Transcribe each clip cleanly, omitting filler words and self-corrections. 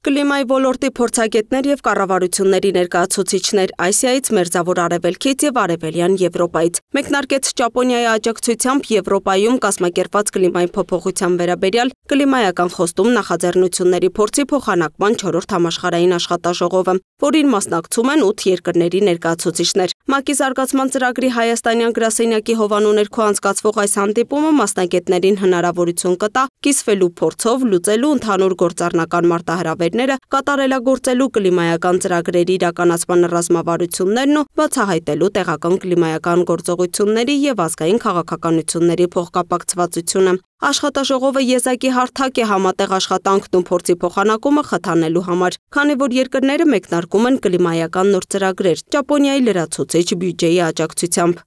Կլիմայի ոլորտի փորձագետներ եւ կառավարությունների ներկայացուցիչներ Ասիայից, Մերձավոր Արևելքից եւ Արևելյան Եվրոպայից մեկնարկեց Ճապոնիայի աջակցությամբ Եվրոպայում կազմակերպված կլիմայի փոփոխության վերաբերյալ կլիմայական խոստում նախաձեռնությունների փորձի փոխանակման 4-րդ համաշխարհային աշխատաժողովը, որին մասնակցում են 8 երկրների ներկայացուցիչներ։ ՄԱԿ-ի զարգացման ծրագրի հայաստանյան գրասենյակի հովանու ներքո անցկացվող այս հանդիպումը մասնագետներին հնարավորություն կտա կիսվելու փորձով լուծելու ընդհանուր գործառնական մարտահրավերները, կատարելագործելու կլիմայական ծրագրերի իրականացման ռազմավարություններն ու բացահայտելու տեղական կլիմայական գործողությունների եւ ազգային քաղաքականությունների փոխկապակցվածությունը։ Աշխատաժողովը եզակի հարթակ է համատեղ աշխատանքն ու փորձի փոխանակումը խթանելու համար, քանի որ երկրները մեկնարկում են կլիմայական նոր ծրագրեր Ճապոնիայի լրացուցիչ բյուջեի աջակցությամբ։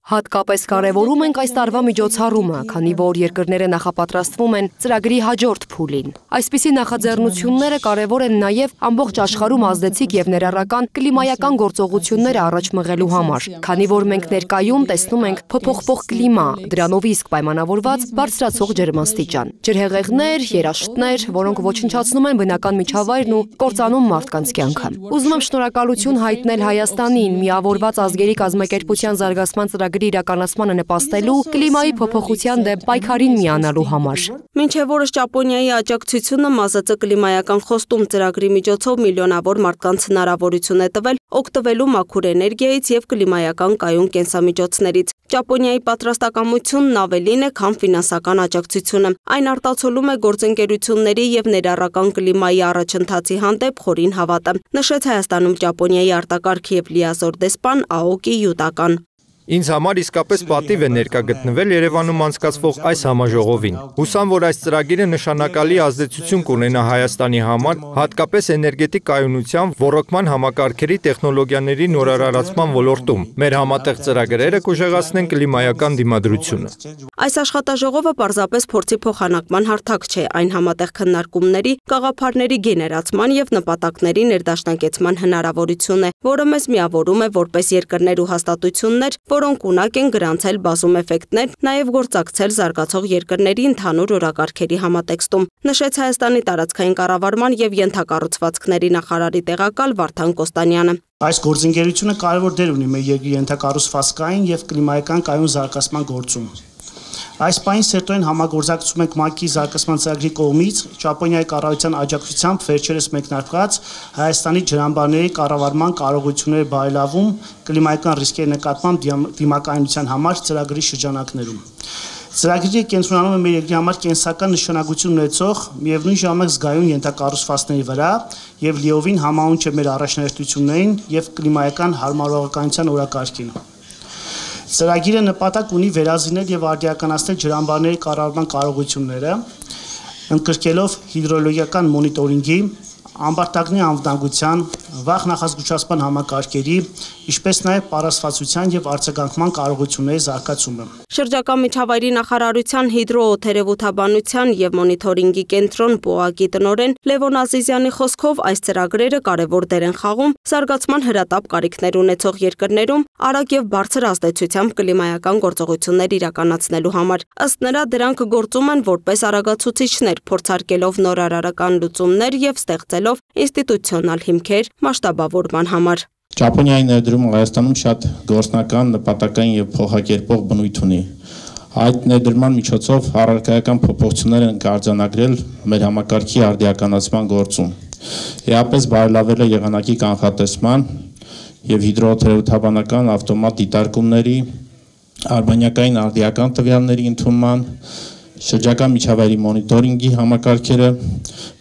Հատկապես կարևորում ենք այս տարվա միջոցառումը, քանի որ երկրները նախապատրաստվում են ծրագրի հաջորդ փուլին։ Այսպիսի նախաձեռնությունները կարևոր են նաև ամբողջ աշխարհում ազդեցիկ եւ ներառական կլիմայական գործողությունները առաջ մղելու համար, քանի որ մենք ներկայում տեսնում ենք փոփոխվող կլիմա, դրանով իսկ պայմանավորված բարձրացող ջերմաստիճան, ջրհեղեղներ, երաշտներ, որոնք ոչնչացնում են բնական միջավայրն ու կործանում մարդկանց կյանքը։ Ուզում եմ շնորհակալություն հայտնել Հայաստանին, Միավորված ազգերի կազմակերպության զարգացման ծրագրի իրականացմանը նպաստելու կլիմայի փոփոխության դեմ պայքարին միանալու համար։ Մինչև օրս Ճապոնիայի աջակցությունը ՄԱԶԾ կլիմայական խոստում ծրագրի միջոցով միլիոնավոր մարդկանց հնարավորություն է տվել օգտվելու մաքուր էներգիայից եւ կլիմայական կայուն կենսամիջոցներից։ Ճապոնիայի պատրաստակամությունն ավելին է, քան ֆինանսական աջակցությունը։ Այն արտացոլում է գործընկերությունների եւ ներառական կլիմայի առաջընթացի հանդեպ խորին հավատը, նշեց Հայաստանում Ճապոնիայի արտակարգ եւ լիազոր դեսպան Աոկի Յուտական։ Ինձ համար իսկապես պատիվ է ներկա գտնվել Երևանում անցկացվող այս համաժողովին։ Հուսամ, որ այս ծրագիրը նշանակալի ազդեցություն կունենա Հայաստանի համար, հատկապես էներգետիկ կայունության, ոռոգման համակարգերի տեխնոլոգիաների նորարարացման ոլորտում։ Մեր համատեղ ծրագրերը կուժեղացնեն կլիմայական դիմադրությունը։ Այս աշխատաժողովը պարզապես փորձի փոխանակման հարթակ չէ, այն համատեղ քննարկումների, գաղափարների գեներացման եւ նպատակների ներդաշնակեցման հնարավորություն է, որը մեզ միավորում է որպես երկրներ ու հաստատություններ, որոնք ունակ են գրանցել բազում էֆեկտներ, նաև գործակցել զարգացող երկրների ընդհանուր օրակարգերի համատեքստում, նշեց Հայաստանի տարածքային կառավարման եւ ենթակառուցվածքների նախարարի տեղակալ Վարդան Կոստանյանը։ Այս գործընկերությունը կարևոր դեր ունի մեր երկրի ենթակառուցվածքային եւ կլիմայական կայուն զարգացման գործում։ Այս պահին սերտորեն համագործակցում ենք ՄԱԿ-ի զարգացման ծրագրի կողմից Ճապոնիայի կառավարության աջակցությամբ վերջերս մեկնարկած Հայաստանի ջրամբարների կառավարման կարողությունների բարելավում կլիմայական ռիսկերի նկատմամբ դիմակայունության համար ծրագրի շրջանակներում։ Ծրագիրը կենտրոնանում է մեր երկրի համար կենսական նշանակություն ունեցող, միևնույն ժամանակ զգայուն ենթակառուցվածքների վրա եւ լիովին համահունչ է մեր առաջնահերթություններին եւ կլիմայական հարմարողականության օրակարգին։ Ծրագիրը նպատակ ունի վերազինել եւ արդիականացնել ջրամբարների կառավարման կարողությունները, ընդգրկելով հիդրոլոգիական մոնիտորինգի, ամբարտակների անվտանգության, վաղ նախազգուշացման համակարգերի, ինչպես նաև պարասվածության եւ արձագանքման կարողությունների զարգացումը։ Շրջակա միջավայրի նախարարության հիդրոօթերևութաբանության եւ մոնիթորինգի կենտրոն ՊՕԱԿ-ի տնօրեն Լևոն Ազիզյանի խոսքով այս ծրագրերը կարևոր դեր են խաղում զարգացման հրատապ կարիքներ ունեցող երկրներում արագ եւ բարձր ազդեցությամբ կլիմայական գործողություններ իրականացնելու համար։ Ըստ նրա, դրանք գործում են որպես արագացուցիչներ, փորձարկելով նորարարական լուծումներ եւ ստեղծելով ինստիտուցիոնալ հիմքեր մասշտաբավորման համար։ Ճապոնիայի ներդրումը Հայաստանում շատ գործնական, նպատակային եւ փոխակերպող բնույթ ունի։ Այդ ներդրման միջոցով առարկայական փոփոխություններ են արձանագրել մեր համակարգի արդիականացման գործում։ Եապես բարելավել է եղանակի կանխատեսման եւ հիդրոօթերևութաբանական ավտոմատ դիտարկումների, արբանյակային արդիական տվյալների ընդունման, շրջակա միջավայրի մոնիտորինգի համակարգերը,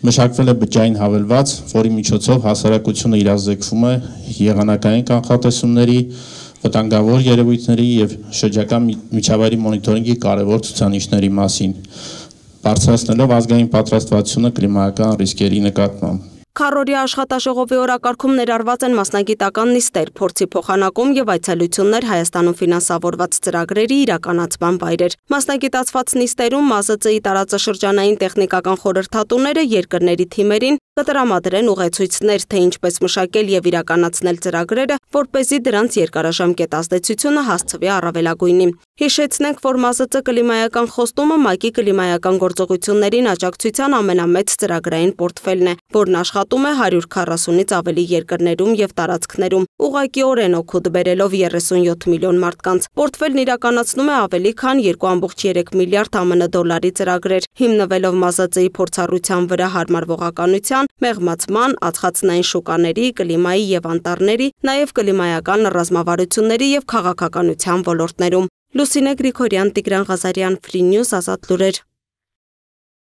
մշակվել է բջջային հավելված, որի միջոցով հասարակությունը իրազեկվում է եղանակային կանխատեսումների, վտանգավոր երևույթների եւ շրջակա միջավայրի մոնիտորինգի կարևոր ցուցանիշների մասին, բարձրացնելով ազգային պատրաստվածությունը կլիմայական ռիսկերի նկատմամբ։ Քառօրյա աշխատաժողովի օրակարգում ներառված են մասնագիտական նիստեր, փորձի փոխանակում եւ այցելություններ Հայաստանում ֆինանսավորված ծրագրերի իրականացման վայրեր։ Մասնագիտացված նիստերում ՄԱԶԾ-ի տարածաշրջանային տեխնիկական խորհրդատուները երկրների թիմերին կտրամադրեն ուղեցույցներ, թե ինչպես մշակել եւ իրականացնել ծրագրերը, որպեսզի դրանց երկարաժամկետ ազդեցությունը հասցվի առավելագույնի։ Հիշեցնենք, որ ՄԱԶԾ կլիմայական խոստումը ՄԱԿ-ի կլիմայական գործողություններին աջակցության ամենամեծ ծրագրային պորտֆելն է, որն աշխատում է 140-ից ավելի երկրներում եւ տարածքներում, ուղղակիորեն օգուտ բերելով 37 միլիոն մարդկանց։ Պորտֆելն իրականացնում է ավելի քան 2.3 միլիարդ ԱՄՆ դոլարի ծրագրեր, հիմնվելով ՄԱԶԾ-ի փորձառության վրա հարմարվողականության, մեղմացման, ածխածնային շուկաների, կլիմայի եւ անտառների, նաեւ կլիմայական ռազմավարությունների եւ քաղաքականության ոլորտներում։ Լուսինե Գրիգորյան, Տիգրան Ղազարյան, Free News, Ազատ լուրեր։